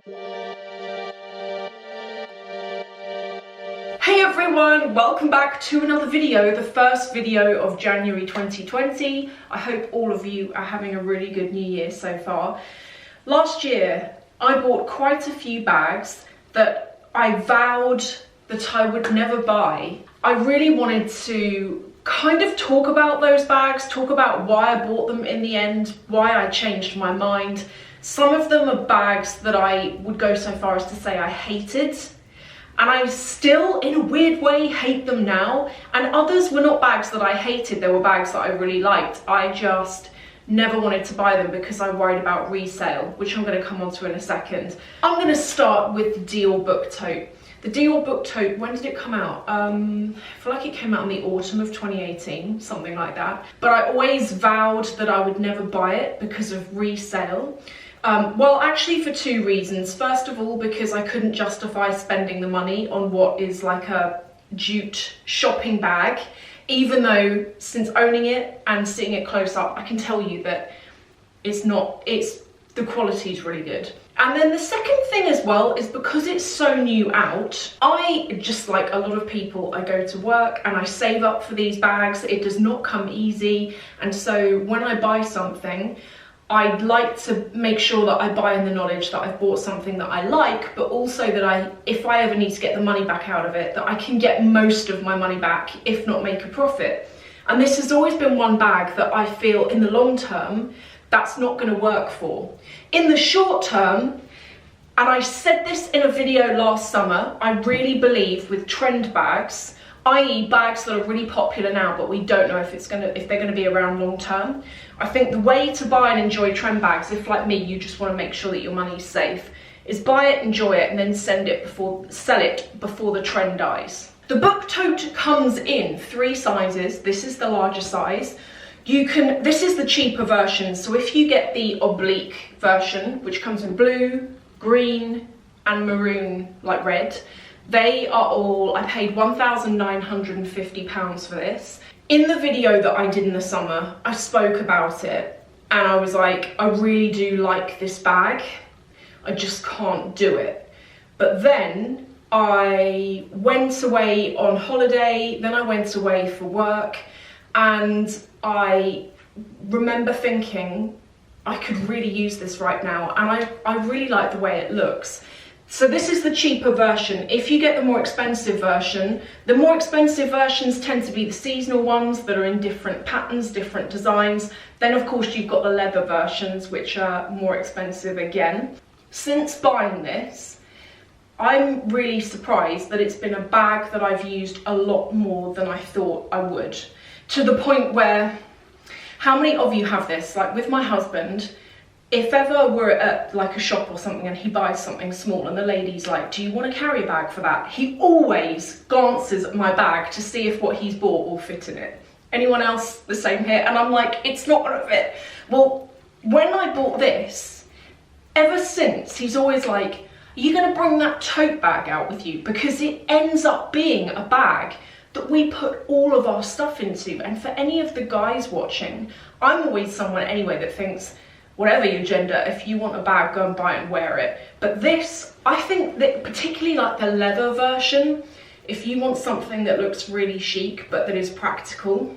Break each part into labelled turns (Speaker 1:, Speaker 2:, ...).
Speaker 1: Hey everyone, welcome back to another video, the first video of January 2020. I hope all of you are having a really good new year so far. Last year, I bought quite a few bags that I vowed that I would never buy. I really wanted to kind of talk about those bags, talk about why I bought them in the end, why I changed my mind. Some of them are bags that I would go so far as to say I hated. And I still, in a weird way, hate them now. And others were not bags that I hated, they were bags that I really liked. I just never wanted to buy them because I worried about resale, which I'm going to come on to in a second. I'm going to start with the DIOR book tote. The DIOR book tote, when did it come out? I feel like it came out in the autumn of 2018, something like that. But I always vowed that I would never buy it because of resale. Well, actually for two reasons. First of all, because I couldn't justify spending the money on what is like a jute shopping bag, even though since owning it and seeing it close up, I can tell you that the quality is really good. And then the second thing as well is because it's so new out, I, just like a lot of people, I go to work and I save up for these bags. It does not come easy. And so when I buy something, I'd like to make sure that I buy in the knowledge that I've bought something that I like, but also that if I ever need to get the money back out of it, that I can get most of my money back, if not make a profit. And this has always been one bag that I feel in the long term, that's not going to work for. In the short term, and I said this in a video last summer, I really believe with trend bags, i.e. bags that are really popular now, but we don't know if they're going to be around long term. I think the way to buy and enjoy trend bags, if like me, you just want to make sure that your money is safe, is buy it, enjoy it, and then sell it before the trend dies. The book tote comes in 3 sizes. This is the larger size. This is the cheaper version. So if you get the oblique version, which comes in blue, green, and maroon, like red, they are all, I paid £1,950 for this. In the video that I did in the summer, I spoke about it and I was like, I really do like this bag. I just can't do it. But then I went away on holiday, then I went away for work, and I remember thinking, I could really use this right now, and I really like the way it looks. So this is the cheaper version. If you get the more expensive version, the more expensive versions tend to be the seasonal ones that are in different patterns, different designs. Then of course you've got the leather versions, which are more expensive again. Since buying this, I'm really surprised that it's been a bag that I've used a lot more than I thought I would. To the point where, how many of you have this? Like with my husband, if ever we're at like a shop or something and he buys something small and the lady's like, do you want a carry bag for that? He always glances at my bag to see if what he's bought will fit in it. Anyone else the same here? And I'm like, it's not gonna fit. Well, when I bought this, ever since, he's always like, are you gonna bring that tote bag out with you? Because it ends up being a bag that we put all of our stuff into. And for any of the guys watching, I'm always someone anyway that thinks, whatever your gender, if you want a bag, go and buy it and wear it. But this, I think that particularly like the leather version, if you want something that looks really chic but that is practical,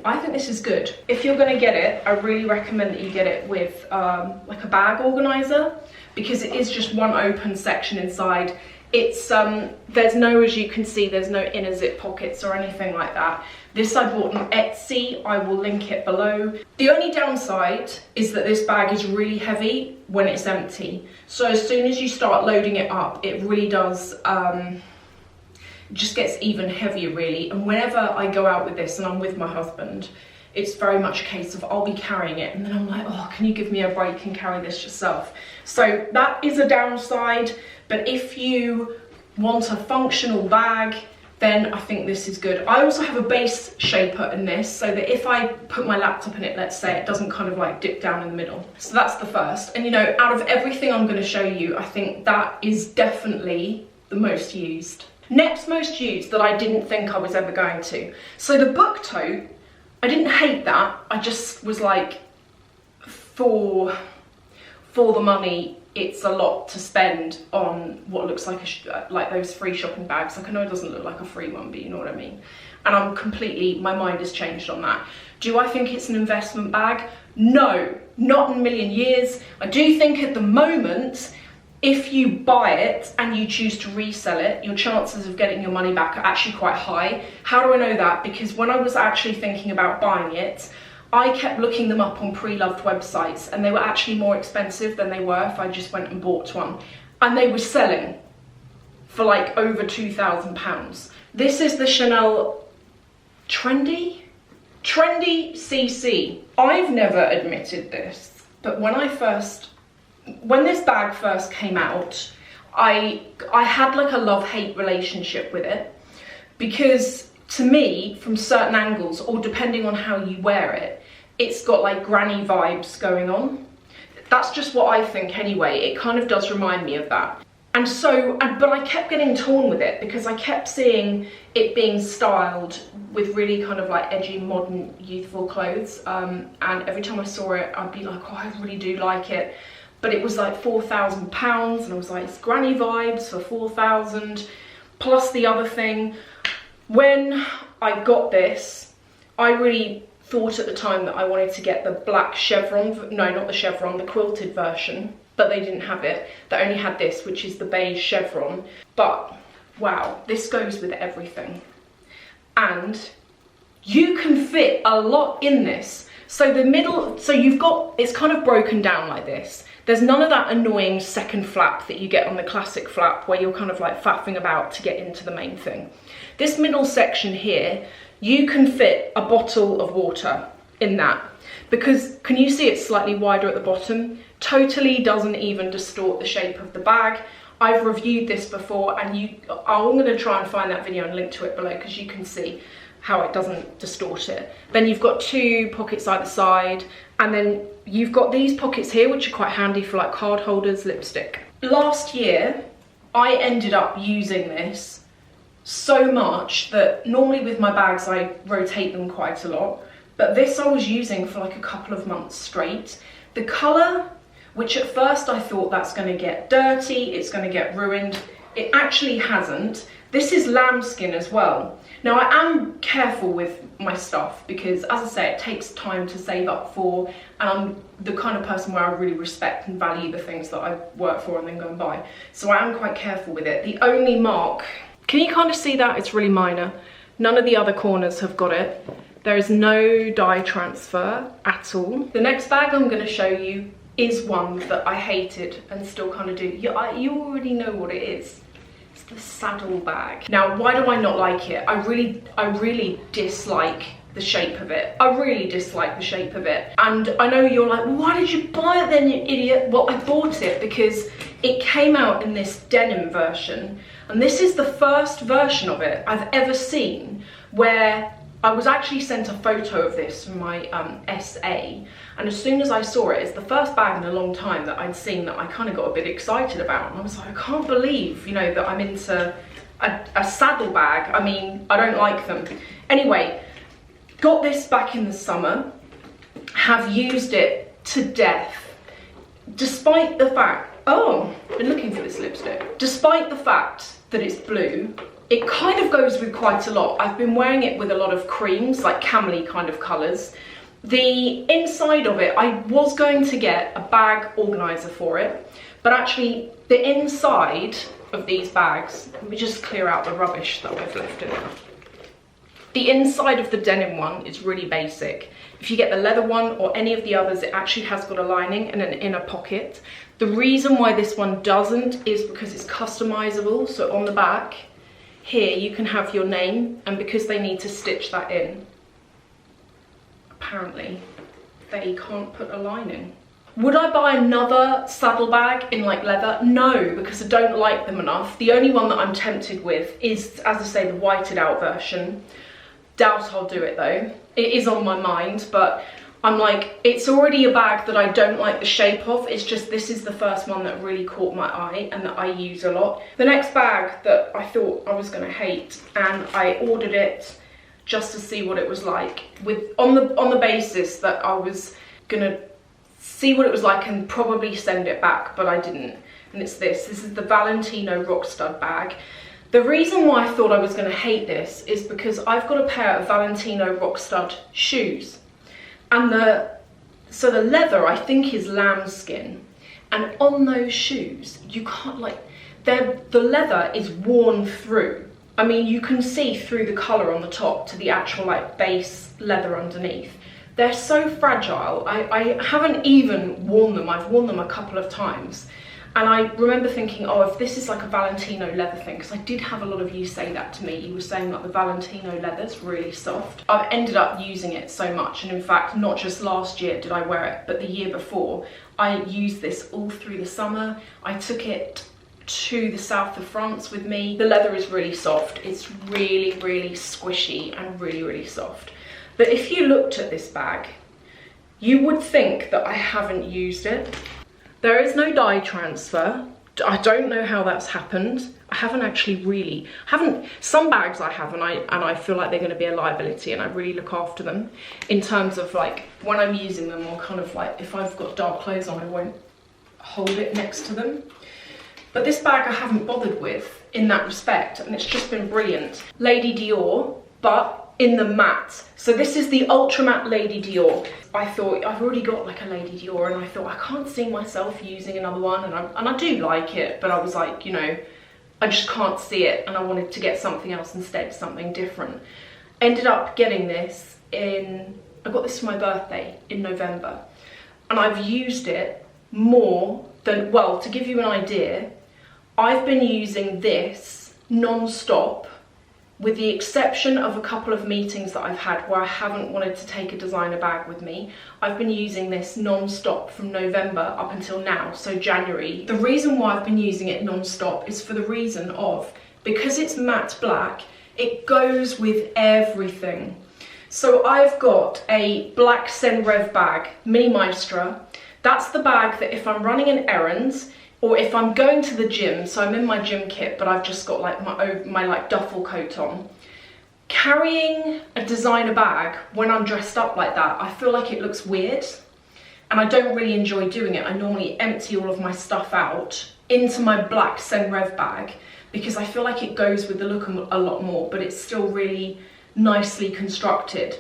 Speaker 1: I think this is good. If you're gonna get it, I really recommend that you get it with like a bag organizer, because it is just one open section inside. It's there's no, as you can see, there's no inner zip pockets or anything like that. This I bought on Etsy, I will link it below. The only downside is that this bag is really heavy when it's empty. So as soon as you start loading it up, it really does, just gets even heavier really. And whenever I go out with this and I'm with my husband, it's very much a case of I'll be carrying it and then I'm like, oh, can you give me a break and carry this yourself? So that is a downside, but if you want a functional bag, then I think this is good. I also have a base shaper in this, so that if I put my laptop in it, let's say, it doesn't kind of like dip down in the middle. So that's the first. And you know, out of everything I'm going to show you, I think that is definitely the most used. Next most used that I didn't think I was ever going to. So the book tote, I didn't hate that. I just was like, for the money, it's a lot to spend on what looks like like those free shopping bags. Like, I know it doesn't look like a free one, but you know what I mean. And I'm completely, my mind has changed on that. Do I think it's an investment bag? No, not in a million years. I do think at the moment, if you buy it and you choose to resell it, your chances of getting your money back are actually quite high. How do I know that? Because when I was actually thinking about buying it, I kept looking them up on pre-loved websites, and they were actually more expensive than they were if I just went and bought one. And they were selling for like over £2,000. This is the Chanel Trendy CC. I've never admitted this, but when this bag first came out, I had like a love-hate relationship with it, because to me, from certain angles, or depending on how you wear it, it's got like granny vibes going on. That's just what I think anyway. It kind of does remind me of that. And so, but I kept getting torn with it, because I kept seeing it being styled with really kind of like edgy, modern, youthful clothes. And every time I saw it, I'd be like, oh, I really do like it. But it was like £4,000, and I was like, it's granny vibes for 4,000. Plus the other thing, when I got this, I really thought at the time that I wanted to get the black chevron, no, not the chevron, the quilted version, but they didn't have it. They only had this, which is the beige chevron. But wow, this goes with everything. And you can fit a lot in this. So the middle, so you've got, it's kind of broken down like this. There's none of that annoying second flap that you get on the classic flap, where you're kind of like faffing about to get into the main thing. This middle section here, you can fit a bottle of water in that, because can you see it's slightly wider at the bottom? Totally doesn't even distort the shape of the bag. I've reviewed this before, and I'm going to try and find that video and link to it below, because you can see how it doesn't distort it. Then you've got two pockets either side, and then you've got these pockets here, which are quite handy for like card holders, lipstick. Last year, I ended up using this so much that normally with my bags, I rotate them quite a lot. But this I was using for like a couple of months straight. The colour, which at first I thought that's going to get dirty, it's going to get ruined. It actually hasn't. This is lambskin as well. Now, I am careful with my stuff, because as I say, it takes time to save up for, and I'm the kind of person where I really respect and value the things that I work for and then go and buy. So I am quite careful with it. The only mark, can you kind of see that? It's really minor. None of the other corners have got it. There is no dye transfer at all. The next bag I'm going to show you is one that I hated and still kind of do. You already know what it is. It's the Saddlebag. Now, why do I not like it? I really dislike the shape of it. I really dislike the shape of it. And I know you're like, well, why did you buy it then, you idiot? Well, I bought it because it came out in this denim version. And this is the first version of it I've ever seen where I was actually sent a photo of this from my SA, and as soon as I saw it, it's the first bag in a long time that I'd seen that I kind of got a bit excited about, and I was like, I can't believe, you know, that I'm into a saddlebag. I mean, I don't like them. Anyway, got this back in the summer, have used it to death, despite the fact, oh, been looking for this lipstick, despite the fact that it's blue. It kind of goes with quite a lot. I've been wearing it with a lot of creams, like camely kind of colours. The inside of it, I was going to get a bag organiser for it, but actually the inside of these bags, let me just clear out the rubbish that I've left in it. The inside of the denim one is really basic. If you get the leather one or any of the others, it actually has got a lining and an inner pocket. The reason why this one doesn't is because it's customisable, so on the back, here you can have your name, and because they need to stitch that in, apparently they can't put a lining. Would I buy another saddlebag in like leather? No, because I don't like them enough. The only one that I'm tempted with is, as I say, the whited out version. Doubt I'll do it though. It is on my mind, but I'm like, it's already a bag that I don't like the shape of. It's just this is the first one that really caught my eye and that I use a lot. The next bag that I thought I was gonna hate, and I ordered it just to see what it was like, with on the basis that I was gonna see what it was like and probably send it back, but I didn't. And it's this is the Valentino ROCKSTUD bag. The reason why I thought I was going to hate this is because I've got a pair of Valentino ROCKSTUD shoes, and the leather I think is lambskin, and on those shoes you can't, like, the leather is worn through. I mean, you can see through the colour on the top to the actual like base leather underneath. They're so fragile. I haven't even worn them. I've worn them a couple of times. And I remember thinking, oh, if this is like a Valentino leather thing, because I did have a lot of you say that to me. You were saying that the Valentino leather's really soft. I've ended up using it so much, and in fact, not just last year did I wear it, but the year before. I used this all through the summer. I took it to the south of France with me. The leather is really soft. It's really, really squishy and really, really soft. But if you looked at this bag, you would think that I haven't used it. There is no dye transfer. I don't know how that's happened. I haven't actually some bags I have, and I feel like they're going to be a liability, and I really look after them in terms of like when I'm using them, or kind of like if I've got dark clothes on, I won't hold it next to them. But this bag I haven't bothered with in that respect, and it's just been brilliant. Lady Dior, but in the matte. So this is the ultra matte Lady Dior. I thought I've already got like a Lady Dior, and I thought I can't see myself using another one, and I do like it, but I was like, you know, I just can't see it, and I wanted to get something else instead, something different. Ended up getting this I got this for my birthday in November, and I've used it more than, well, to give you an idea, I've been using this non-stop, with the exception of a couple of meetings that I've had where I haven't wanted to take a designer bag with me. I've been using this non-stop from November up until now, so January. The reason why I've been using it non-stop is for the reason of, because it's matte black, it goes with everything. So I've got a black SENREVE bag, mini MAESTRA. That's the bag that if I'm running an errand, or if I'm going to the gym, so I'm in my gym kit, but I've just got like my like duffel coat on. Carrying a designer bag when I'm dressed up like that, I feel like it looks weird, and I don't really enjoy doing it. I normally empty all of my stuff out into my black SENREVE bag, because I feel like it goes with the look a lot more, but it's still really nicely constructed.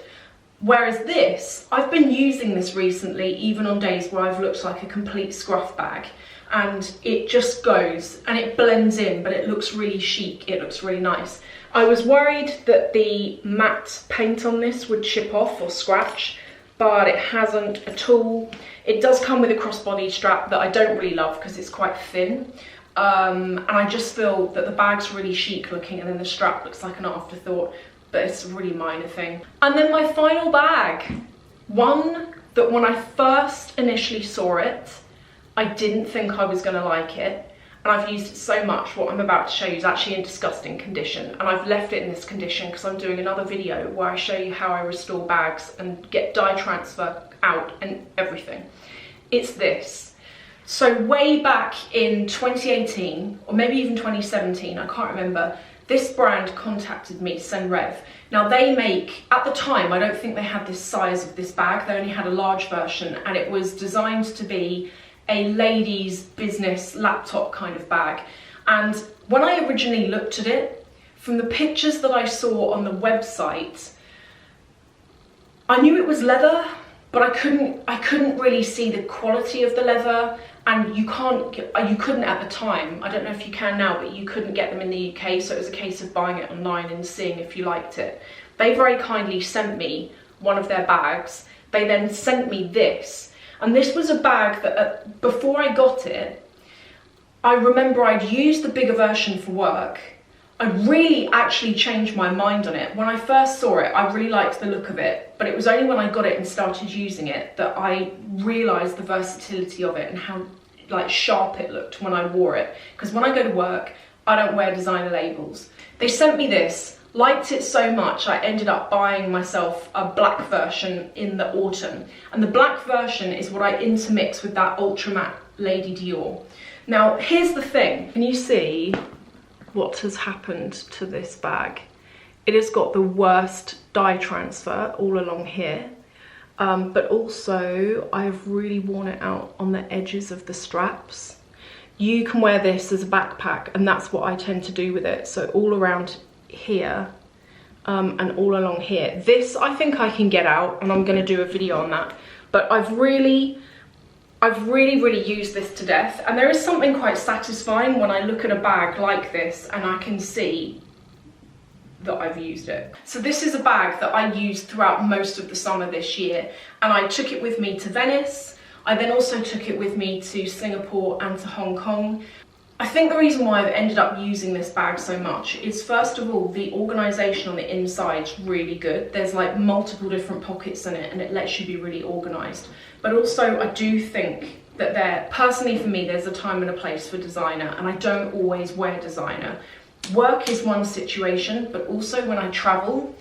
Speaker 1: Whereas this, I've been using this recently, even on days where I've looked like a complete scruff bag, and it just goes and it blends in, but it looks really chic, it looks really nice. I was worried that the matte paint on this would chip off or scratch, but it hasn't at all. It does come with a crossbody strap that I don't really love because it's quite thin, and I just feel that the bag's really chic looking, and then the strap looks like an afterthought, but it's a really minor thing. And then my final bag, one that when I first initially saw it, I didn't think I was going to like it, and I've used it so much. What I'm about to show you is actually in disgusting condition, and I've left it in this condition because I'm doing another video where I show you how I restore bags and get dye transfer out and everything. It's this. So way back in 2018, or maybe even 2017, I can't remember, this brand contacted me, SENREVE. Now they make, at the time, I don't think they had this size of this bag, they only had a large version, and it was designed to be a ladies' business laptop kind of bag. And when I originally looked at it, from the pictures that I saw on the website, I knew it was leather, but I couldn't really see the quality of the leather, and you couldn't at the time. I don't know if you can now, but you couldn't get them in the UK, so it was a case of buying it online and seeing if you liked it. They very kindly sent me one of their bags. They then sent me this. And this was a bag that before I got it, I remember I'd used the bigger version for work. I really actually changed my mind on it. When I first saw it, I really liked the look of it, but it was only when I got it and started using it that I realised the versatility of it and how like sharp it looked when I wore it. Because when I go to work, I don't wear designer labels. They sent me this. Liked it so much, I ended up buying myself a black version in the autumn. And the black version is what I intermix with that ultra matte Lady Dior. Now, here's the thing. Can you see what has happened to this bag? It has got the worst dye transfer all along here. but also I've really worn it out on the edges of the straps. You can wear this as a backpack, and that's what I tend to do with it. So all around here and all along here. This I think I can get out, and I'm going to do a video on that. But I've really used this to death, and there is something quite satisfying when I look at a bag like this and I can see that I've used it. So this is a bag that I used throughout most of the summer this year, and I took it with me to Venice. I then also took it with me to Singapore and to Hong Kong. I think the reason why I've ended up using this bag so much is, first of all, the organisation on the inside's really good. There's like multiple different pockets in it, and it lets you be really organised. But also I do think that personally for me, there's a time and a place for designer, and I don't always wear designer. Work is one situation, but also when I travel,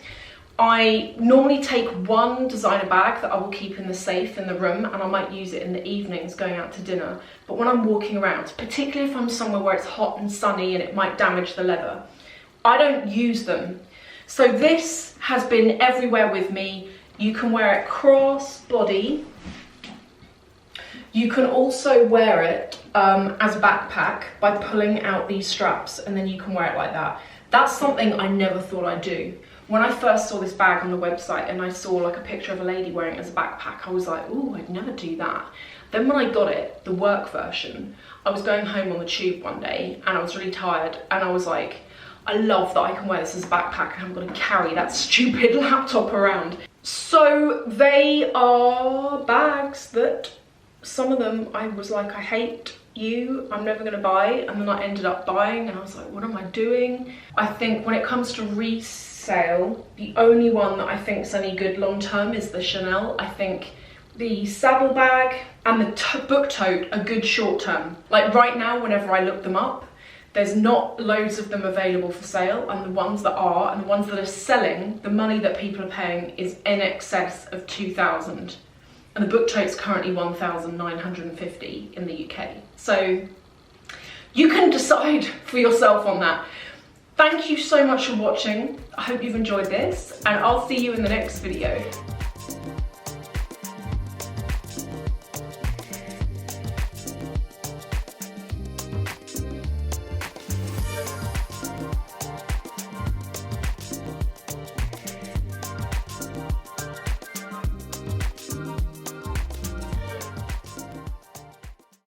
Speaker 1: I normally take one designer bag that I will keep in the safe in the room, and I might use it in the evenings going out to dinner. But when I'm walking around, particularly if I'm somewhere where it's hot and sunny and it might damage the leather, I don't use them. So this has been everywhere with me. You can wear it cross body. You can also wear it as a backpack by pulling out these straps, and then you can wear it like that. That's something I never thought I'd do. When I first saw this bag on the website and I saw like a picture of a lady wearing it as a backpack, I was like, oh, I'd never do that. Then when I got it, the work version, I was going home on the tube one day and I was really tired, and I was like, I love that I can wear this as a backpack and I'm going to carry that stupid laptop around. So they are bags that some of them I was like, I hate you, I'm never going to buy, and then I ended up buying, and I was like, what am I doing? I think when it comes to resale, the only one that I think is any good long term is the Chanel. I think the Saddlebag and the book tote are good short term. Like right now, whenever I look them up, there's not loads of them available for sale, and the ones that are, and the ones that are selling, the money that people are paying is in excess of 2,000. And the book tote's currently 1,950 in the UK. So you can decide for yourself on that. Thank you so much for watching. I hope you've enjoyed this, and I'll see you in the next video.